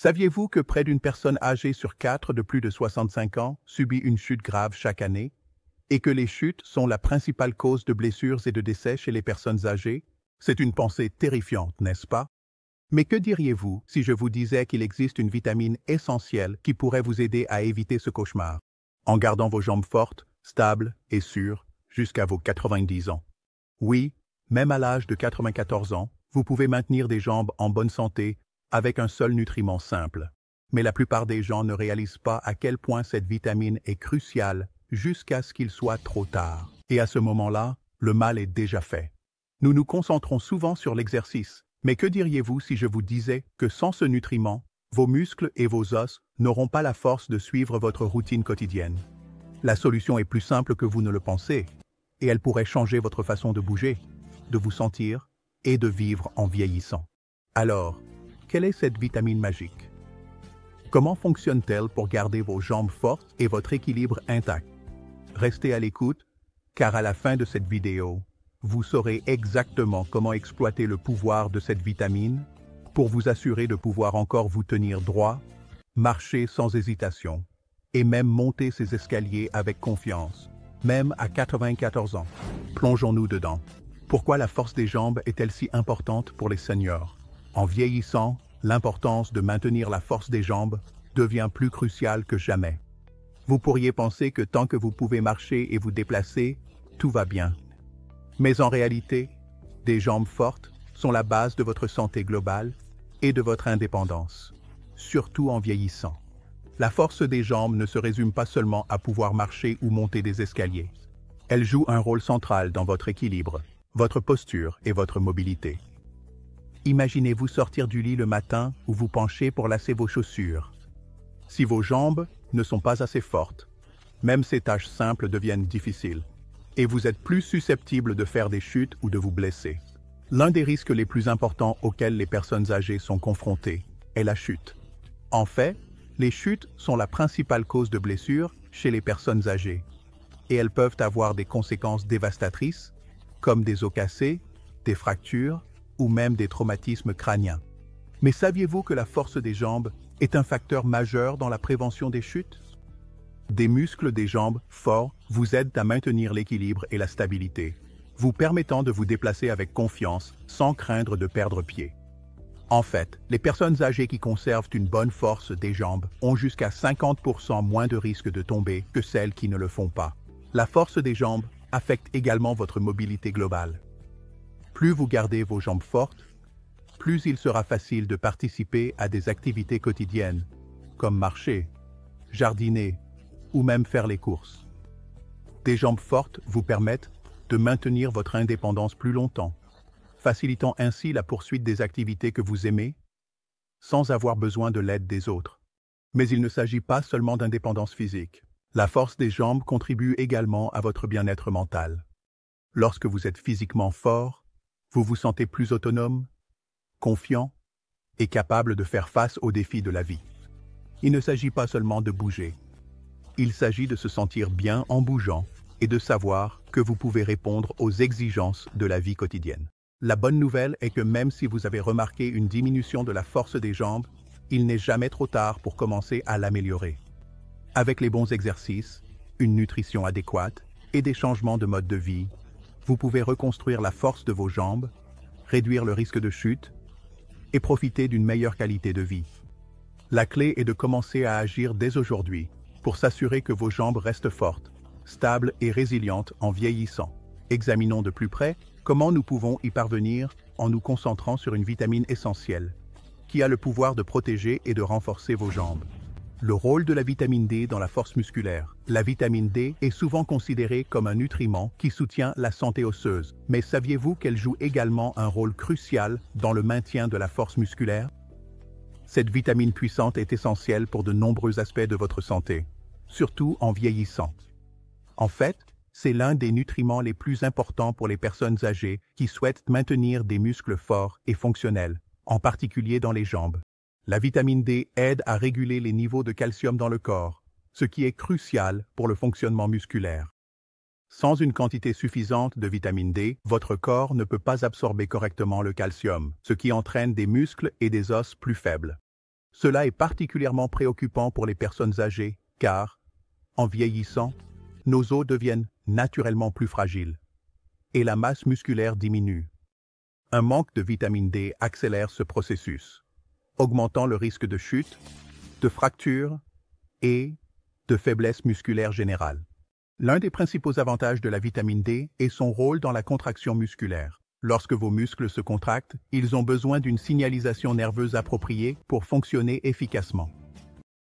Saviez-vous que près d'une personne âgée sur 4 de plus de 65 ans subit une chute grave chaque année et que les chutes sont la principale cause de blessures et de décès chez les personnes âgées? C'est une pensée terrifiante, n'est-ce pas? Mais que diriez-vous si je vous disais qu'il existe une vitamine essentielle qui pourrait vous aider à éviter ce cauchemar, en gardant vos jambes fortes, stables et sûres jusqu'à vos 90 ans? Oui, même à l'âge de 94 ans, vous pouvez maintenir des jambes en bonne santé avec un seul nutriment simple. Mais la plupart des gens ne réalisent pas à quel point cette vitamine est cruciale jusqu'à ce qu'il soit trop tard. Et à ce moment-là, le mal est déjà fait. Nous nous concentrons souvent sur l'exercice, mais que diriez-vous si je vous disais que sans ce nutriment, vos muscles et vos os n'auront pas la force de suivre votre routine quotidienne? La solution est plus simple que vous ne le pensez, et elle pourrait changer votre façon de bouger, de vous sentir et de vivre en vieillissant. Alors, quelle est cette vitamine magique? Comment fonctionne-t-elle pour garder vos jambes fortes et votre équilibre intact? Restez à l'écoute, car à la fin de cette vidéo, vous saurez exactement comment exploiter le pouvoir de cette vitamine pour vous assurer de pouvoir encore vous tenir droit, marcher sans hésitation et même monter ces escaliers avec confiance, même à 94 ans. Plongeons-nous dedans. Pourquoi la force des jambes est-elle si importante pour les seniors? En vieillissant, l'importance de maintenir la force des jambes devient plus cruciale que jamais. Vous pourriez penser que tant que vous pouvez marcher et vous déplacer, tout va bien. Mais en réalité, des jambes fortes sont la base de votre santé globale et de votre indépendance, surtout en vieillissant. La force des jambes ne se résume pas seulement à pouvoir marcher ou monter des escaliers. Elle joue un rôle central dans votre équilibre, votre posture et votre mobilité. Imaginez-vous sortir du lit le matin ou vous pencher pour lasser vos chaussures. Si vos jambes ne sont pas assez fortes, même ces tâches simples deviennent difficiles, et vous êtes plus susceptible de faire des chutes ou de vous blesser. L'un des risques les plus importants auxquels les personnes âgées sont confrontées est la chute. En fait, les chutes sont la principale cause de blessures chez les personnes âgées, et elles peuvent avoir des conséquences dévastatrices, comme des os cassés, des fractures, ou même des traumatismes crâniens. Mais saviez-vous que la force des jambes est un facteur majeur dans la prévention des chutes? Des muscles des jambes forts vous aident à maintenir l'équilibre et la stabilité, vous permettant de vous déplacer avec confiance sans craindre de perdre pied. En fait, les personnes âgées qui conservent une bonne force des jambes ont jusqu'à 50% moins de risque de tomber que celles qui ne le font pas. La force des jambes affecte également votre mobilité globale. Plus vous gardez vos jambes fortes, plus il sera facile de participer à des activités quotidiennes, comme marcher, jardiner ou même faire les courses. Des jambes fortes vous permettent de maintenir votre indépendance plus longtemps, facilitant ainsi la poursuite des activités que vous aimez, sans avoir besoin de l'aide des autres. Mais il ne s'agit pas seulement d'indépendance physique. La force des jambes contribue également à votre bien-être mental. Lorsque vous êtes physiquement fort, vous vous sentez plus autonome, confiant et capable de faire face aux défis de la vie. Il ne s'agit pas seulement de bouger. Il s'agit de se sentir bien en bougeant et de savoir que vous pouvez répondre aux exigences de la vie quotidienne. La bonne nouvelle est que même si vous avez remarqué une diminution de la force des jambes, il n'est jamais trop tard pour commencer à l'améliorer. Avec les bons exercices, une nutrition adéquate et des changements de mode de vie, vous pouvez reconstruire la force de vos jambes, réduire le risque de chute et profiter d'une meilleure qualité de vie. La clé est de commencer à agir dès aujourd'hui pour s'assurer que vos jambes restent fortes, stables et résilientes en vieillissant. Examinons de plus près comment nous pouvons y parvenir en nous concentrant sur une vitamine essentielle qui a le pouvoir de protéger et de renforcer vos jambes. Le rôle de la vitamine D dans la force musculaire. La vitamine D est souvent considérée comme un nutriment qui soutient la santé osseuse. Mais saviez-vous qu'elle joue également un rôle crucial dans le maintien de la force musculaire? Cette vitamine puissante est essentielle pour de nombreux aspects de votre santé, surtout en vieillissant. En fait, c'est l'un des nutriments les plus importants pour les personnes âgées qui souhaitent maintenir des muscles forts et fonctionnels, en particulier dans les jambes. La vitamine D aide à réguler les niveaux de calcium dans le corps, ce qui est crucial pour le fonctionnement musculaire. Sans une quantité suffisante de vitamine D, votre corps ne peut pas absorber correctement le calcium, ce qui entraîne des muscles et des os plus faibles. Cela est particulièrement préoccupant pour les personnes âgées, car, en vieillissant, nos os deviennent naturellement plus fragiles et la masse musculaire diminue. Un manque de vitamine D accélère ce processus, augmentant le risque de chute, de fracture et de faiblesse musculaire générale. L'un des principaux avantages de la vitamine D est son rôle dans la contraction musculaire. Lorsque vos muscles se contractent, ils ont besoin d'une signalisation nerveuse appropriée pour fonctionner efficacement.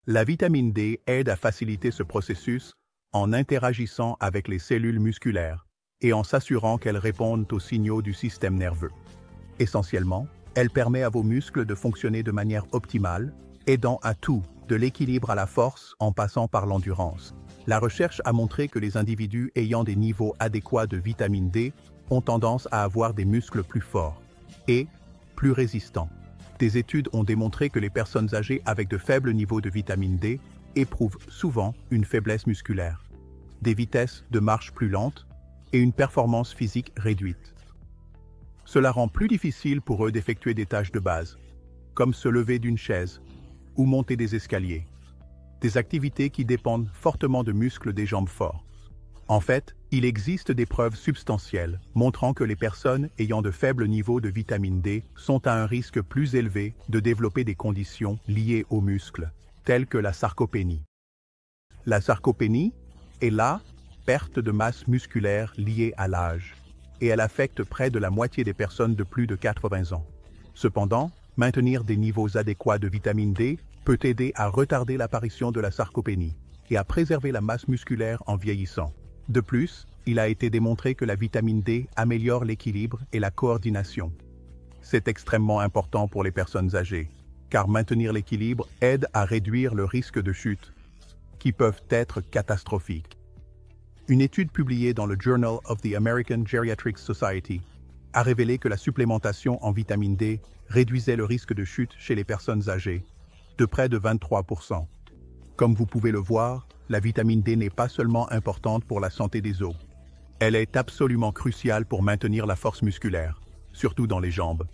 La vitamine D aide à faciliter ce processus en interagissant avec les cellules musculaires et en s'assurant qu'elles répondent aux signaux du système nerveux. Essentiellement, elle permet à vos muscles de fonctionner de manière optimale, aidant à tout, de l'équilibre à la force en passant par l'endurance. La recherche a montré que les individus ayant des niveaux adéquats de vitamine D ont tendance à avoir des muscles plus forts et plus résistants. Des études ont démontré que les personnes âgées avec de faibles niveaux de vitamine D éprouvent souvent une faiblesse musculaire, des vitesses de marche plus lentes et une performance physique réduite. Cela rend plus difficile pour eux d'effectuer des tâches de base, comme se lever d'une chaise ou monter des escaliers, des activités qui dépendent fortement de muscles des jambes forts. En fait, il existe des preuves substantielles montrant que les personnes ayant de faibles niveaux de vitamine D sont à un risque plus élevé de développer des conditions liées aux muscles, telles que la sarcopénie. La sarcopénie est la perte de masse musculaire liée à l'âge, et elle affecte près de la moitié des personnes de plus de 80 ans. Cependant, maintenir des niveaux adéquats de vitamine D peut aider à retarder l'apparition de la sarcopénie et à préserver la masse musculaire en vieillissant. De plus, il a été démontré que la vitamine D améliore l'équilibre et la coordination. C'est extrêmement important pour les personnes âgées, car maintenir l'équilibre aide à réduire le risque de chute, qui peuvent être catastrophiques. Une étude publiée dans le Journal of the American Geriatric Society a révélé que la supplémentation en vitamine D réduisait le risque de chute chez les personnes âgées de près de 23%. Comme vous pouvez le voir, la vitamine D n'est pas seulement importante pour la santé des os. Elle est absolument cruciale pour maintenir la force musculaire, surtout dans les jambes.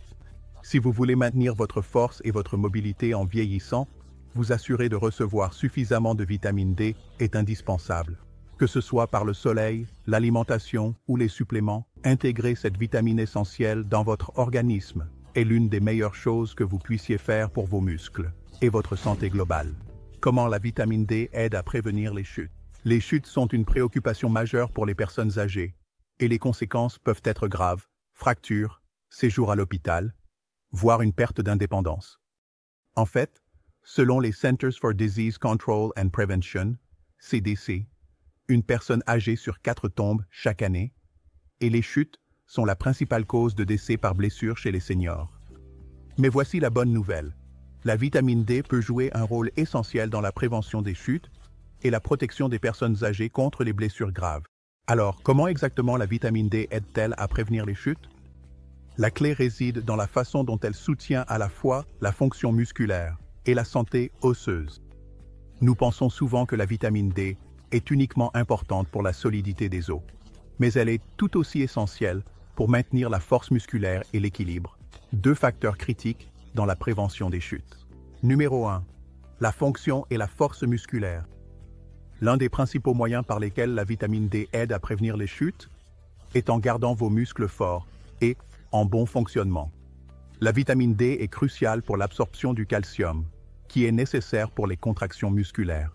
Si vous voulez maintenir votre force et votre mobilité en vieillissant, vous assurer de recevoir suffisamment de vitamine D est indispensable. Que ce soit par le soleil, l'alimentation ou les suppléments, intégrer cette vitamine essentielle dans votre organisme est l'une des meilleures choses que vous puissiez faire pour vos muscles et votre santé globale. Comment la vitamine D aide à prévenir les chutes? Les chutes sont une préoccupation majeure pour les personnes âgées, et les conséquences peuvent être graves: fractures, séjour à l'hôpital, voire une perte d'indépendance. En fait, selon les Centers for Disease Control and Prevention, CDC, une personne âgée sur 4 tombe chaque année, et les chutes sont la principale cause de décès par blessure chez les seniors. Mais voici la bonne nouvelle. La vitamine D peut jouer un rôle essentiel dans la prévention des chutes et la protection des personnes âgées contre les blessures graves. Alors, comment exactement la vitamine D aide-t-elle à prévenir les chutes? La clé réside dans la façon dont elle soutient à la fois la fonction musculaire et la santé osseuse. Nous pensons souvent que la vitamine D est uniquement importante pour la solidité des os, mais elle est tout aussi essentielle pour maintenir la force musculaire et l'équilibre, deux facteurs critiques dans la prévention des chutes. Numéro 1. La fonction et la force musculaire. L'un des principaux moyens par lesquels la vitamine D aide à prévenir les chutes est en gardant vos muscles forts et en bon fonctionnement. La vitamine D est cruciale pour l'absorption du calcium, qui est nécessaire pour les contractions musculaires.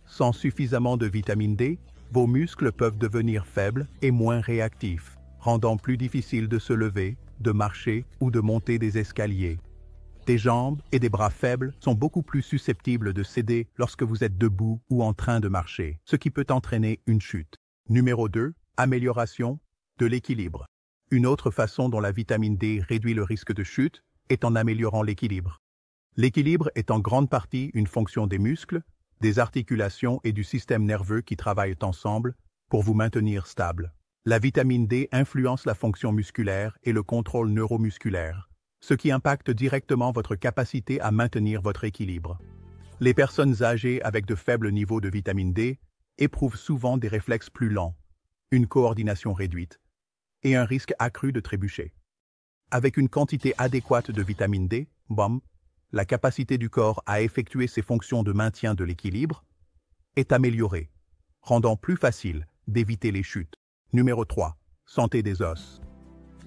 Sans suffisamment de vitamine D, vos muscles peuvent devenir faibles et moins réactifs, rendant plus difficile de se lever, de marcher ou de monter des escaliers. Des jambes et des bras faibles sont beaucoup plus susceptibles de céder lorsque vous êtes debout ou en train de marcher, ce qui peut entraîner une chute. Numéro 2. Amélioration de l'équilibre. Une autre façon dont la vitamine D réduit le risque de chute est en améliorant l'équilibre. L'équilibre est en grande partie une fonction des muscles, des articulations et du système nerveux qui travaillent ensemble pour vous maintenir stable. La vitamine D influence la fonction musculaire et le contrôle neuromusculaire, ce qui impacte directement votre capacité à maintenir votre équilibre. Les personnes âgées avec de faibles niveaux de vitamine D éprouvent souvent des réflexes plus lents, une coordination réduite et un risque accru de trébucher. Avec une quantité adéquate de vitamine D, la capacité du corps à effectuer ses fonctions de maintien de l'équilibre est améliorée, rendant plus facile d'éviter les chutes. Numéro 3. Santé des os.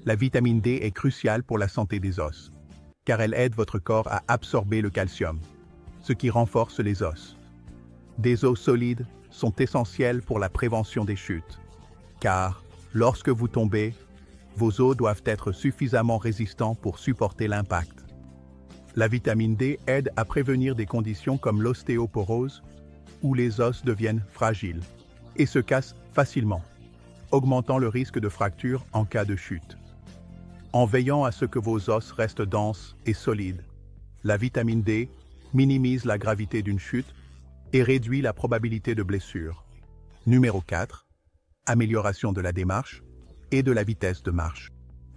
La vitamine D est cruciale pour la santé des os, car elle aide votre corps à absorber le calcium, ce qui renforce les os. Des os solides sont essentiels pour la prévention des chutes, car lorsque vous tombez, vos os doivent être suffisamment résistants pour supporter l'impact. La vitamine D aide à prévenir des conditions comme l'ostéoporose, où les os deviennent fragiles et se cassent facilement, augmentant le risque de fracture en cas de chute. En veillant à ce que vos os restent denses et solides, la vitamine D minimise la gravité d'une chute et réduit la probabilité de blessure. Numéro 4. Amélioration de la démarche et de la vitesse de marche.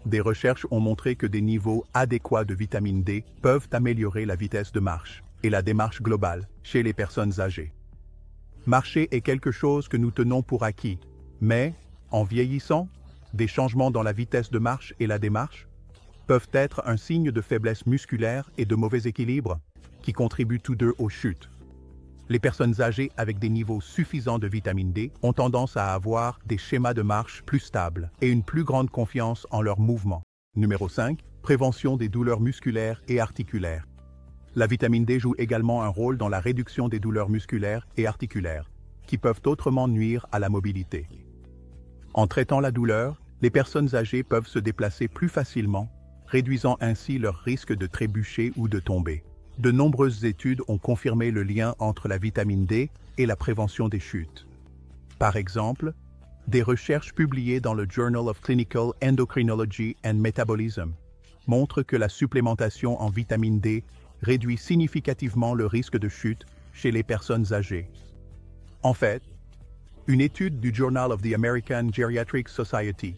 Des recherches ont montré que des niveaux adéquats de vitamine D peuvent améliorer la vitesse de marche et la démarche globale chez les personnes âgées. Marcher est quelque chose que nous tenons pour acquis, mais, en vieillissant, des changements dans la vitesse de marche et la démarche peuvent être un signe de faiblesse musculaire et de mauvais équilibre qui contribuent tous deux aux chutes. Les personnes âgées avec des niveaux suffisants de vitamine D ont tendance à avoir des schémas de marche plus stables et une plus grande confiance en leurs mouvements. Numéro 5. Prévention des douleurs musculaires et articulaires. La vitamine D joue également un rôle dans la réduction des douleurs musculaires et articulaires, qui peuvent autrement nuire à la mobilité. En traitant la douleur, les personnes âgées peuvent se déplacer plus facilement, réduisant ainsi leur risque de trébucher ou de tomber. De nombreuses études ont confirmé le lien entre la vitamine D et la prévention des chutes. Par exemple, des recherches publiées dans le Journal of Clinical Endocrinology and Metabolism montrent que la supplémentation en vitamine D réduit significativement le risque de chute chez les personnes âgées. En fait, une étude du Journal of the American Geriatric Society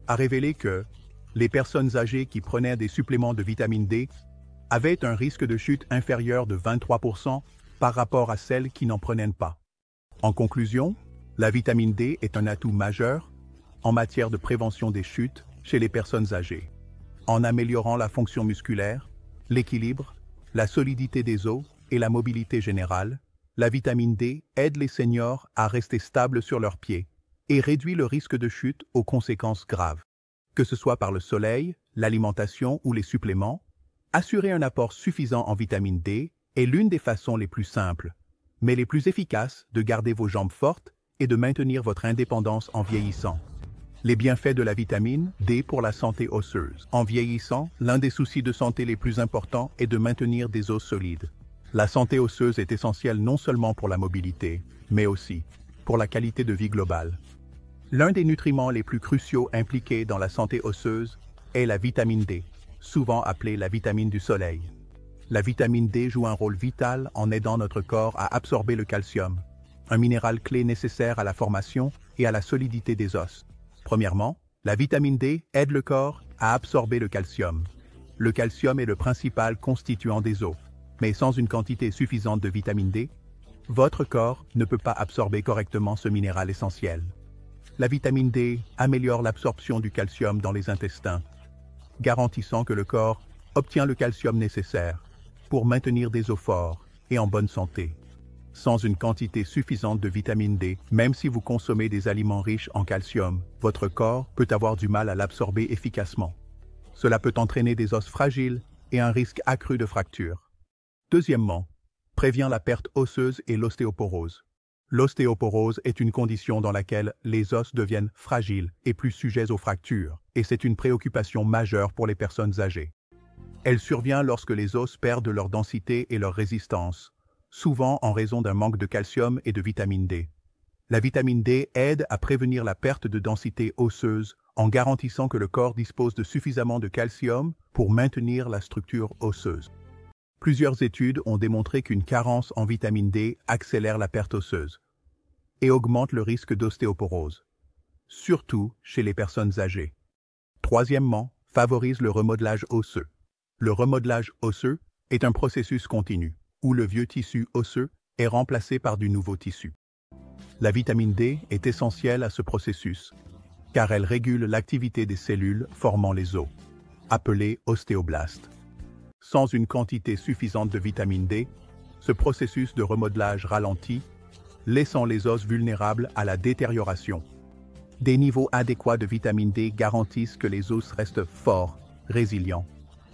a révélé que les personnes âgées qui prenaient des suppléments de vitamine D avaient un risque de chute inférieur de 23% par rapport à celles qui n'en prenaient pas. En conclusion, la vitamine D est un atout majeur en matière de prévention des chutes chez les personnes âgées. En améliorant la fonction musculaire, l'équilibre, la solidité des os et la mobilité générale, la vitamine D aide les seniors à rester stables sur leurs pieds et réduit le risque de chute aux conséquences graves. Que ce soit par le soleil, l'alimentation ou les suppléments, assurer un apport suffisant en vitamine D est l'une des façons les plus simples, mais les plus efficaces de garder vos jambes fortes et de maintenir votre indépendance en vieillissant. Les bienfaits de la vitamine D pour la santé osseuse. En vieillissant, l'un des soucis de santé les plus importants est de maintenir des os solides. La santé osseuse est essentielle non seulement pour la mobilité, mais aussi pour la qualité de vie globale. L'un des nutriments les plus cruciaux impliqués dans la santé osseuse est la vitamine D, souvent appelée la vitamine du soleil. La vitamine D joue un rôle vital en aidant notre corps à absorber le calcium, un minéral clé nécessaire à la formation et à la solidité des os. Premièrement, la vitamine D aide le corps à absorber le calcium. Le calcium est le principal constituant des os, mais sans une quantité suffisante de vitamine D, votre corps ne peut pas absorber correctement ce minéral essentiel. La vitamine D améliore l'absorption du calcium dans les intestins, garantissant que le corps obtient le calcium nécessaire pour maintenir des os forts et en bonne santé. Sans une quantité suffisante de vitamine D, même si vous consommez des aliments riches en calcium, votre corps peut avoir du mal à l'absorber efficacement. Cela peut entraîner des os fragiles et un risque accru de fracture. Deuxièmement, prévient la perte osseuse et l'ostéoporose. L'ostéoporose est une condition dans laquelle les os deviennent fragiles et plus sujets aux fractures, et c'est une préoccupation majeure pour les personnes âgées. Elle survient lorsque les os perdent leur densité et leur résistance, souvent en raison d'un manque de calcium et de vitamine D. La vitamine D aide à prévenir la perte de densité osseuse en garantissant que le corps dispose de suffisamment de calcium pour maintenir la structure osseuse. Plusieurs études ont démontré qu'une carence en vitamine D accélère la perte osseuse et augmente le risque d'ostéoporose, surtout chez les personnes âgées. Troisièmement, favorise le remodelage osseux. Le remodelage osseux est un processus continu, où le vieux tissu osseux est remplacé par du nouveau tissu. La vitamine D est essentielle à ce processus, car elle régule l'activité des cellules formant les os, appelées ostéoblastes. Sans une quantité suffisante de vitamine D, ce processus de remodelage ralentit, laissant les os vulnérables à la détérioration. Des niveaux adéquats de vitamine D garantissent que les os restent forts, résilients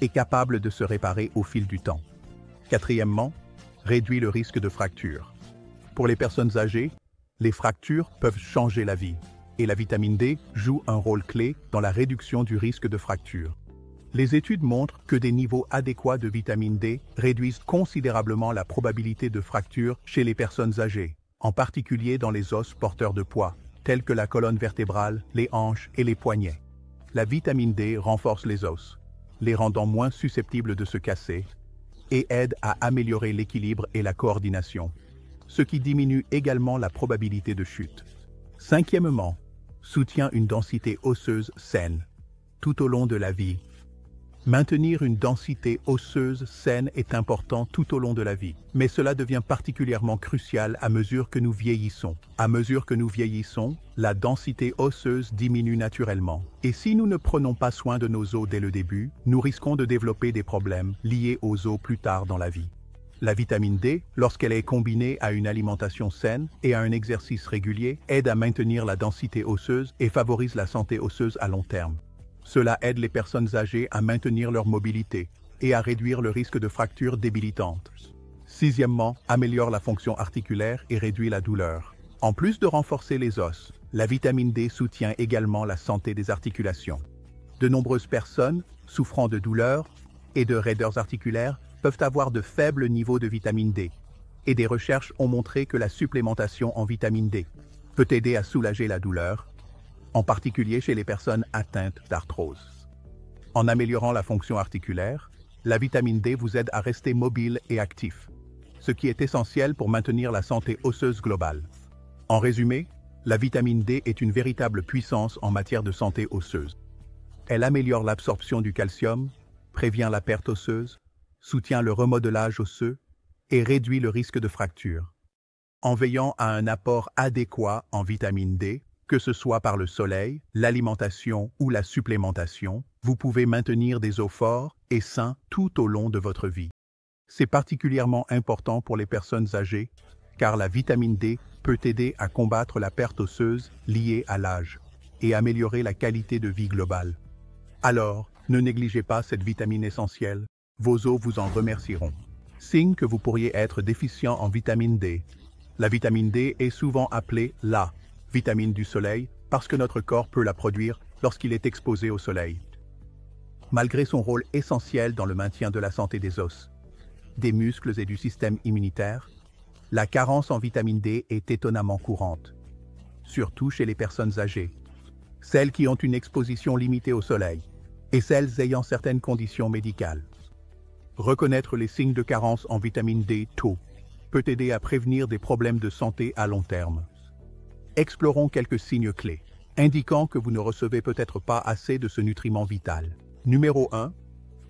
et capables de se réparer au fil du temps. Quatrièmement, réduit le risque de fracture. Pour les personnes âgées, les fractures peuvent changer la vie, et la vitamine D joue un rôle clé dans la réduction du risque de fracture. Les études montrent que des niveaux adéquats de vitamine D réduisent considérablement la probabilité de fracture chez les personnes âgées, en particulier dans les os porteurs de poids, tels que la colonne vertébrale, les hanches et les poignets. La vitamine D renforce les os, les rendant moins susceptibles de se casser, et aide à améliorer l'équilibre et la coordination, ce qui diminue également la probabilité de chute. Cinquièmement, soutient une densité osseuse saine tout au long de la vie. Maintenir une densité osseuse saine est important tout au long de la vie, mais cela devient particulièrement crucial à mesure que nous vieillissons. À mesure que nous vieillissons, la densité osseuse diminue naturellement. Et si nous ne prenons pas soin de nos os dès le début, nous risquons de développer des problèmes liés aux os plus tard dans la vie. La vitamine D, lorsqu'elle est combinée à une alimentation saine et à un exercice régulier, aide à maintenir la densité osseuse et favorise la santé osseuse à long terme. Cela aide les personnes âgées à maintenir leur mobilité et à réduire le risque de fractures débilitantes. Sixièmement, améliore la fonction articulaire et réduit la douleur. En plus de renforcer les os, la vitamine D soutient également la santé des articulations. De nombreuses personnes souffrant de douleurs et de raideurs articulaires peuvent avoir de faibles niveaux de vitamine D, et des recherches ont montré que la supplémentation en vitamine D peut aider à soulager la douleur, en particulier chez les personnes atteintes d'arthrose. En améliorant la fonction articulaire, la vitamine D vous aide à rester mobile et actif, ce qui est essentiel pour maintenir la santé osseuse globale. En résumé, la vitamine D est une véritable puissance en matière de santé osseuse. Elle améliore l'absorption du calcium, prévient la perte osseuse, soutient le remodelage osseux et réduit le risque de fracture. En veillant à un apport adéquat en vitamine D, que ce soit par le soleil, l'alimentation ou la supplémentation, vous pouvez maintenir des os forts et sains tout au long de votre vie. C'est particulièrement important pour les personnes âgées, car la vitamine D peut aider à combattre la perte osseuse liée à l'âge et améliorer la qualité de vie globale. Alors, ne négligez pas cette vitamine essentielle, vos os vous en remercieront. Signe que vous pourriez être déficient en vitamine D. La vitamine D est souvent appelée la vitamine du soleil parce que notre corps peut la produire lorsqu'il est exposé au soleil. Malgré son rôle essentiel dans le maintien de la santé des os, des muscles et du système immunitaire, la carence en vitamine D est étonnamment courante, surtout chez les personnes âgées, celles qui ont une exposition limitée au soleil et celles ayant certaines conditions médicales. Reconnaître les signes de carence en vitamine D tôt peut aider à prévenir des problèmes de santé à long terme. Explorons quelques signes clés, indiquant que vous ne recevez peut-être pas assez de ce nutriment vital. Numéro 1.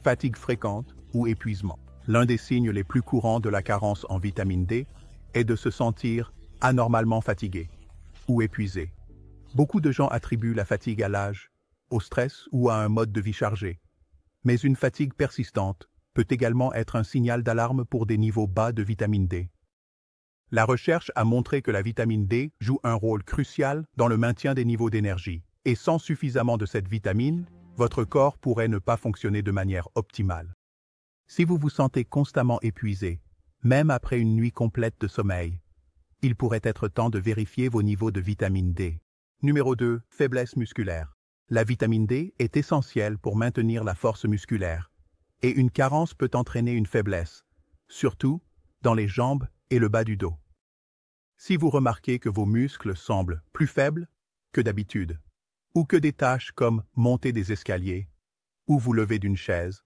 Fatigue fréquente ou épuisement. L'un des signes les plus courants de la carence en vitamine D est de se sentir anormalement fatigué ou épuisé. Beaucoup de gens attribuent la fatigue à l'âge, au stress ou à un mode de vie chargé. Mais une fatigue persistante peut également être un signal d'alarme pour des niveaux bas de vitamine D. La recherche a montré que la vitamine D joue un rôle crucial dans le maintien des niveaux d'énergie. Et sans suffisamment de cette vitamine, votre corps pourrait ne pas fonctionner de manière optimale. Si vous vous sentez constamment épuisé, même après une nuit complète de sommeil, il pourrait être temps de vérifier vos niveaux de vitamine D. Numéro 2. Faiblesse musculaire. La vitamine D est essentielle pour maintenir la force musculaire, et une carence peut entraîner une faiblesse, surtout dans les jambes et le bas du dos. Si vous remarquez que vos muscles semblent plus faibles que d'habitude, ou que des tâches comme monter des escaliers ou vous lever d'une chaise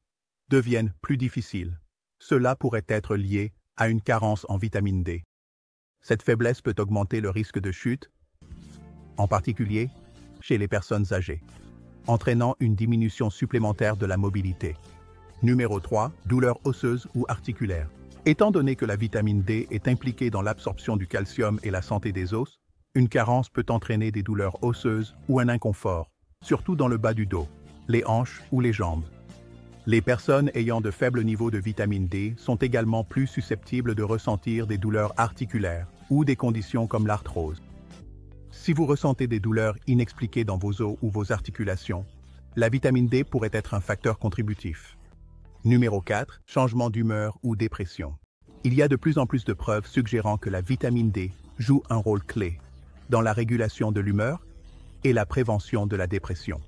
deviennent plus difficiles, cela pourrait être lié à une carence en vitamine D. Cette faiblesse peut augmenter le risque de chute, en particulier chez les personnes âgées, entraînant une diminution supplémentaire de la mobilité. Numéro 3. Douleurs osseuses ou articulaires. Étant donné que la vitamine D est impliquée dans l'absorption du calcium et la santé des os, une carence peut entraîner des douleurs osseuses ou un inconfort, surtout dans le bas du dos, les hanches ou les jambes. Les personnes ayant de faibles niveaux de vitamine D sont également plus susceptibles de ressentir des douleurs articulaires ou des conditions comme l'arthrose. Si vous ressentez des douleurs inexpliquées dans vos os ou vos articulations, la vitamine D pourrait être un facteur contributif. Numéro 4. Changement d'humeur ou dépression. Il y a de plus en plus de preuves suggérant que la vitamine D joue un rôle clé dans la régulation de l'humeur et la prévention de la dépression.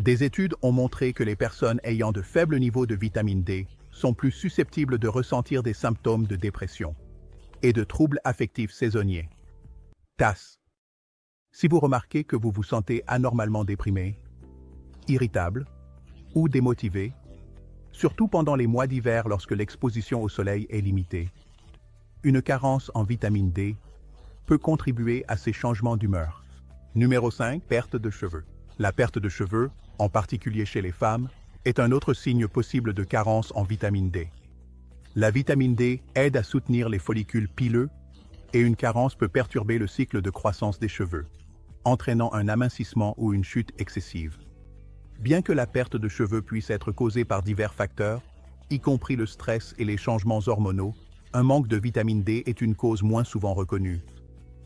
Des études ont montré que les personnes ayant de faibles niveaux de vitamine D sont plus susceptibles de ressentir des symptômes de dépression et de troubles affectifs saisonniers. TAS. Si vous remarquez que vous vous sentez anormalement déprimé, irritable ou démotivé, surtout pendant les mois d'hiver lorsque l'exposition au soleil est limitée, une carence en vitamine D peut contribuer à ces changements d'humeur. Numéro 5. Perte de cheveux. La perte de cheveux, en particulier chez les femmes, est un autre signe possible de carence en vitamine D. La vitamine D aide à soutenir les follicules pileux et une carence peut perturber le cycle de croissance des cheveux, entraînant un amincissement ou une chute excessive. Bien que la perte de cheveux puisse être causée par divers facteurs, y compris le stress et les changements hormonaux, un manque de vitamine D est une cause moins souvent reconnue.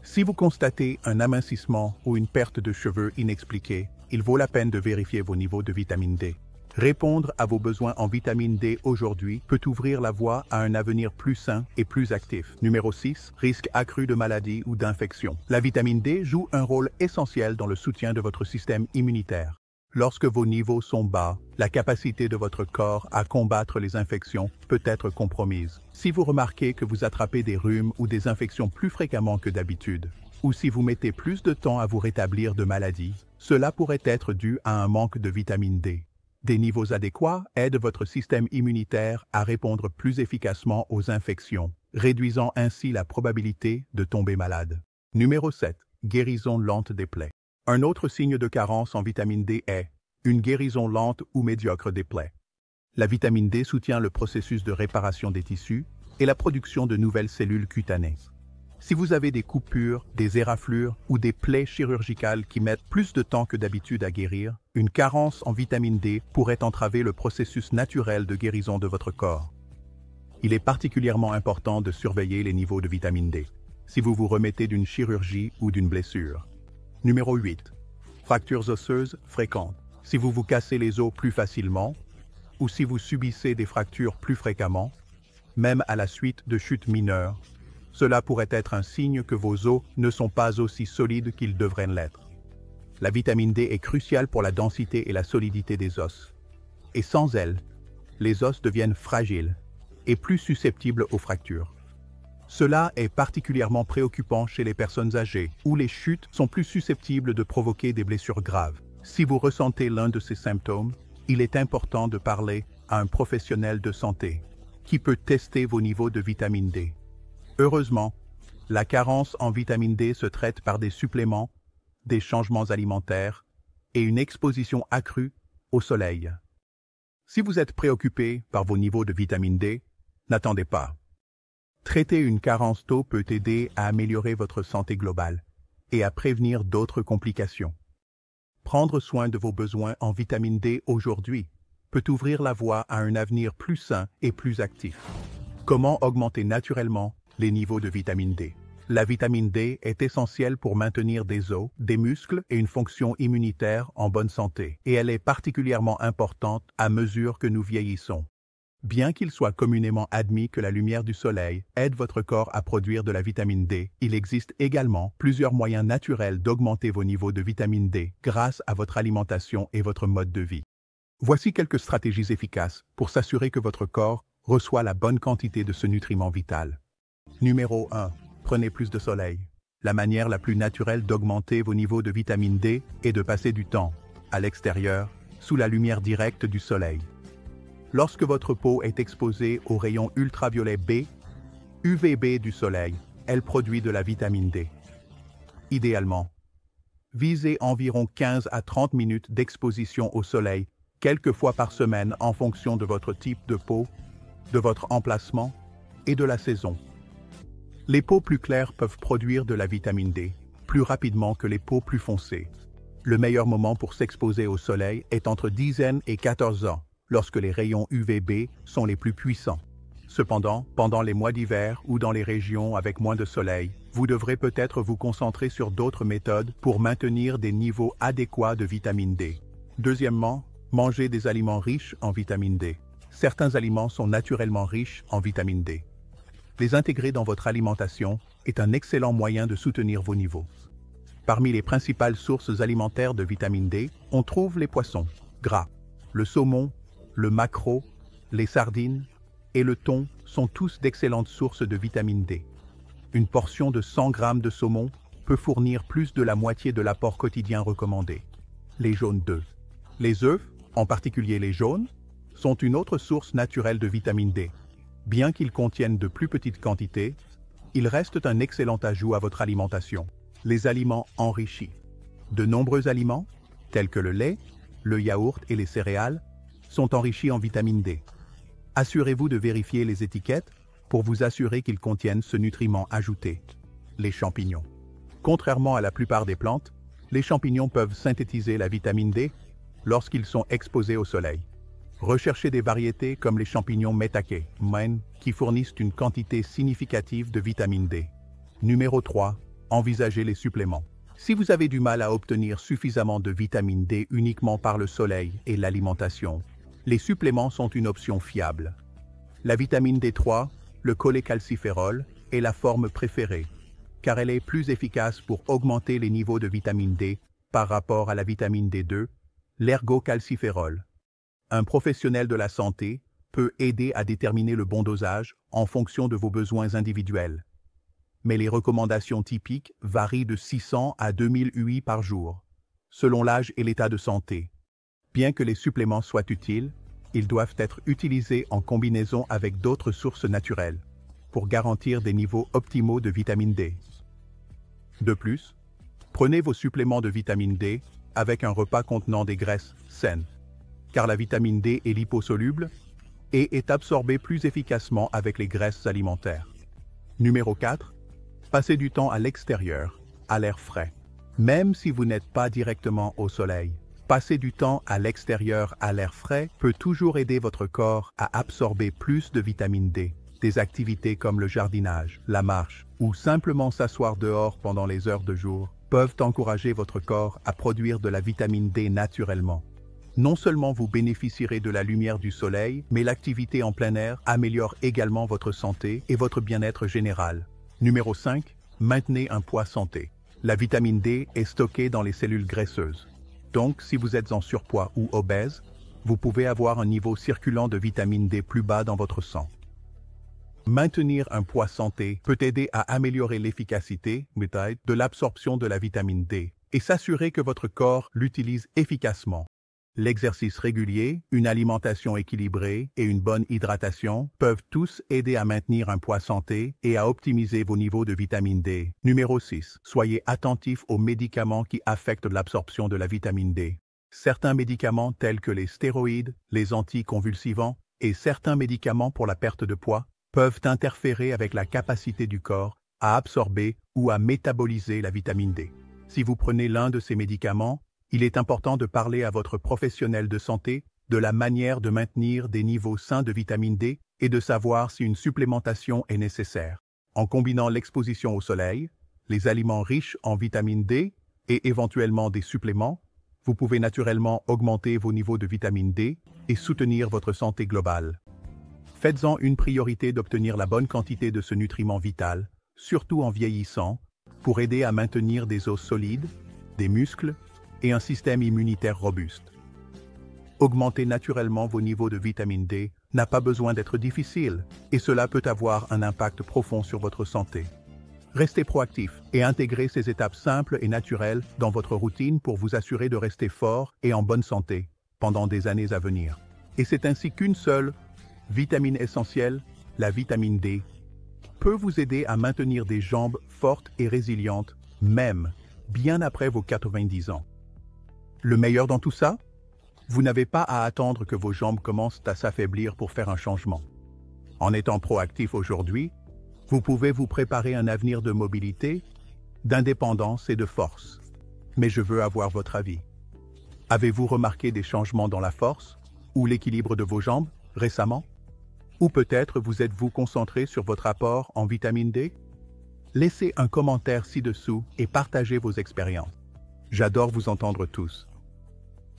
Si vous constatez un amincissement ou une perte de cheveux inexpliquée, il vaut la peine de vérifier vos niveaux de vitamine D. Répondre à vos besoins en vitamine D aujourd'hui peut ouvrir la voie à un avenir plus sain et plus actif. Numéro 6. Risque accru de maladie ou d'infection. La vitamine D joue un rôle essentiel dans le soutien de votre système immunitaire. Lorsque vos niveaux sont bas, la capacité de votre corps à combattre les infections peut être compromise. Si vous remarquez que vous attrapez des rhumes ou des infections plus fréquemment que d'habitude, ou si vous mettez plus de temps à vous rétablir de maladies, cela pourrait être dû à un manque de vitamine D. Des niveaux adéquats aident votre système immunitaire à répondre plus efficacement aux infections, réduisant ainsi la probabilité de tomber malade. Numéro 7. Guérison lente des plaies. Un autre signe de carence en vitamine D est une guérison lente ou médiocre des plaies. La vitamine D soutient le processus de réparation des tissus et la production de nouvelles cellules cutanées. Si vous avez des coupures, des éraflures ou des plaies chirurgicales qui mettent plus de temps que d'habitude à guérir, une carence en vitamine D pourrait entraver le processus naturel de guérison de votre corps. Il est particulièrement important de surveiller les niveaux de vitamine D si vous vous remettez d'une chirurgie ou d'une blessure. Numéro 8. Fractures osseuses fréquentes. Si vous vous cassez les os plus facilement, ou si vous subissez des fractures plus fréquemment, même à la suite de chutes mineures, cela pourrait être un signe que vos os ne sont pas aussi solides qu'ils devraient l'être. La vitamine D est cruciale pour la densité et la solidité des os. Et sans elle, les os deviennent fragiles et plus susceptibles aux fractures. Cela est particulièrement préoccupant chez les personnes âgées, où les chutes sont plus susceptibles de provoquer des blessures graves. Si vous ressentez l'un de ces symptômes, il est important de parler à un professionnel de santé, qui peut tester vos niveaux de vitamine D. Heureusement, la carence en vitamine D se traite par des suppléments, des changements alimentaires et une exposition accrue au soleil. Si vous êtes préoccupé par vos niveaux de vitamine D, n'attendez pas. Traiter une carence d'eau peut aider à améliorer votre santé globale et à prévenir d'autres complications. Prendre soin de vos besoins en vitamine D aujourd'hui peut ouvrir la voie à un avenir plus sain et plus actif. Comment augmenter naturellement les niveaux de vitamine D? La vitamine D est essentielle pour maintenir des os, des muscles et une fonction immunitaire en bonne santé, et elle est particulièrement importante à mesure que nous vieillissons. Bien qu'il soit communément admis que la lumière du soleil aide votre corps à produire de la vitamine D, il existe également plusieurs moyens naturels d'augmenter vos niveaux de vitamine D grâce à votre alimentation et votre mode de vie. Voici quelques stratégies efficaces pour s'assurer que votre corps reçoit la bonne quantité de ce nutriment vital. Numéro 1. Prenez plus de soleil. La manière la plus naturelle d'augmenter vos niveaux de vitamine D est de passer du temps à l'extérieur, sous la lumière directe du soleil. Lorsque votre peau est exposée aux rayons ultraviolets B, UVB du soleil, elle produit de la vitamine D. Idéalement, visez environ 15 à 30 minutes d'exposition au soleil, quelques fois par semaine en fonction de votre type de peau, de votre emplacement et de la saison. Les peaux plus claires peuvent produire de la vitamine D plus rapidement que les peaux plus foncées. Le meilleur moment pour s'exposer au soleil est entre 10 et 14 ans, lorsque les rayons UVB sont les plus puissants. Cependant, pendant les mois d'hiver ou dans les régions avec moins de soleil, vous devrez peut-être vous concentrer sur d'autres méthodes pour maintenir des niveaux adéquats de vitamine D. Deuxièmement, mangez des aliments riches en vitamine D. Certains aliments sont naturellement riches en vitamine D. Les intégrer dans votre alimentation est un excellent moyen de soutenir vos niveaux. Parmi les principales sources alimentaires de vitamine D, on trouve les poissons gras. Le saumon, le maquereau, les sardines et le thon sont tous d'excellentes sources de vitamine D. Une portion de 100 g de saumon peut fournir plus de la moitié de l'apport quotidien recommandé. Les jaunes d'œufs. Les œufs, en particulier les jaunes, sont une autre source naturelle de vitamine D. Bien qu'ils contiennent de plus petites quantités, ils restent un excellent ajout à votre alimentation. Les aliments enrichis. De nombreux aliments, tels que le lait, le yaourt et les céréales, sont enrichis en vitamine D. Assurez-vous de vérifier les étiquettes pour vous assurer qu'ils contiennent ce nutriment ajouté. Les champignons. Contrairement à la plupart des plantes, les champignons peuvent synthétiser la vitamine D lorsqu'ils sont exposés au soleil. Recherchez des variétés comme les champignons maitake, qui fournissent une quantité significative de vitamine D. Numéro 3. Envisagez les suppléments. Si vous avez du mal à obtenir suffisamment de vitamine D uniquement par le soleil et l'alimentation, les suppléments sont une option fiable. La vitamine D3, le cholécalciférol, est la forme préférée, car elle est plus efficace pour augmenter les niveaux de vitamine D par rapport à la vitamine D2, l'ergocalciférol. Un professionnel de la santé peut aider à déterminer le bon dosage en fonction de vos besoins individuels. Mais les recommandations typiques varient de 600 à 2000 UI par jour, selon l'âge et l'état de santé. Bien que les suppléments soient utiles, ils doivent être utilisés en combinaison avec d'autres sources naturelles pour garantir des niveaux optimaux de vitamine D. De plus, prenez vos suppléments de vitamine D avec un repas contenant des graisses saines, car la vitamine D est liposoluble et est absorbée plus efficacement avec les graisses alimentaires. Numéro 4. Passez du temps à l'extérieur, à l'air frais. Même si vous n'êtes pas directement au soleil, passer du temps à l'extérieur à l'air frais peut toujours aider votre corps à absorber plus de vitamine D. Des activités comme le jardinage, la marche ou simplement s'asseoir dehors pendant les heures de jour peuvent encourager votre corps à produire de la vitamine D naturellement. Non seulement vous bénéficierez de la lumière du soleil, mais l'activité en plein air améliore également votre santé et votre bien-être général. Numéro 5. Maintenez un poids santé. La vitamine D est stockée dans les cellules graisseuses. Donc, si vous êtes en surpoids ou obèse, vous pouvez avoir un niveau circulant de vitamine D plus bas dans votre sang. Maintenir un poids santé peut aider à améliorer l'efficacité de l'absorption de la vitamine D et s'assurer que votre corps l'utilise efficacement. L'exercice régulier, une alimentation équilibrée et une bonne hydratation peuvent tous aider à maintenir un poids santé et à optimiser vos niveaux de vitamine D. Numéro 6. Soyez attentif aux médicaments qui affectent l'absorption de la vitamine D. Certains médicaments tels que les stéroïdes, les anticonvulsivants et certains médicaments pour la perte de poids peuvent interférer avec la capacité du corps à absorber ou à métaboliser la vitamine D. Si vous prenez l'un de ces médicaments, il est important de parler à votre professionnel de santé de la manière de maintenir des niveaux sains de vitamine D et de savoir si une supplémentation est nécessaire. En combinant l'exposition au soleil, les aliments riches en vitamine D et éventuellement des suppléments, vous pouvez naturellement augmenter vos niveaux de vitamine D et soutenir votre santé globale. Faites-en une priorité d'obtenir la bonne quantité de ce nutriment vital, surtout en vieillissant, pour aider à maintenir des os solides, des muscles et un système immunitaire robuste. Augmenter naturellement vos niveaux de vitamine D n'a pas besoin d'être difficile, et cela peut avoir un impact profond sur votre santé. Restez proactif et intégrez ces étapes simples et naturelles dans votre routine pour vous assurer de rester fort et en bonne santé pendant des années à venir. Et c'est ainsi qu'une seule vitamine essentielle, la vitamine D, peut vous aider à maintenir des jambes fortes et résilientes, même bien après vos 90 ans. Le meilleur dans tout ça? Vous n'avez pas à attendre que vos jambes commencent à s'affaiblir pour faire un changement. En étant proactif aujourd'hui, vous pouvez vous préparer un avenir de mobilité, d'indépendance et de force. Mais je veux avoir votre avis. Avez-vous remarqué des changements dans la force, Ou l'équilibre de vos jambes, récemment? Ou peut-être vous êtes-vous concentré sur votre apport en vitamine D? Laissez un commentaire ci-dessous et partagez vos expériences. J'adore vous entendre tous.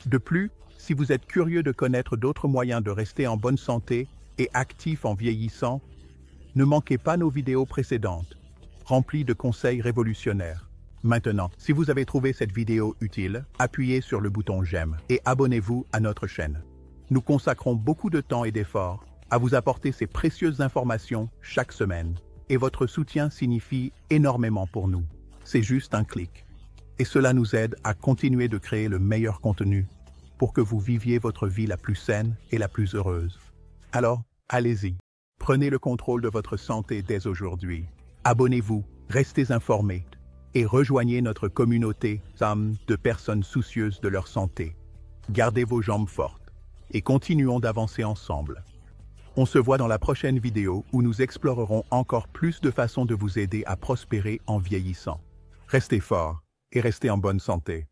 De plus, si vous êtes curieux de connaître d'autres moyens de rester en bonne santé et actif en vieillissant, ne manquez pas nos vidéos précédentes, remplies de conseils révolutionnaires. Maintenant, si vous avez trouvé cette vidéo utile, appuyez sur le bouton j'aime et abonnez-vous à notre chaîne. Nous consacrons beaucoup de temps et d'efforts à vous apporter ces précieuses informations chaque semaine, et votre soutien signifie énormément pour nous. C'est juste un clic. Et cela nous aide à continuer de créer le meilleur contenu pour que vous viviez votre vie la plus saine et la plus heureuse. Alors, allez-y. Prenez le contrôle de votre santé dès aujourd'hui. Abonnez-vous, restez informés et rejoignez notre communauté de personnes soucieuses de leur santé. Gardez vos jambes fortes et continuons d'avancer ensemble. On se voit dans la prochaine vidéo où nous explorerons encore plus de façons de vous aider à prospérer en vieillissant. Restez forts et restez en bonne santé.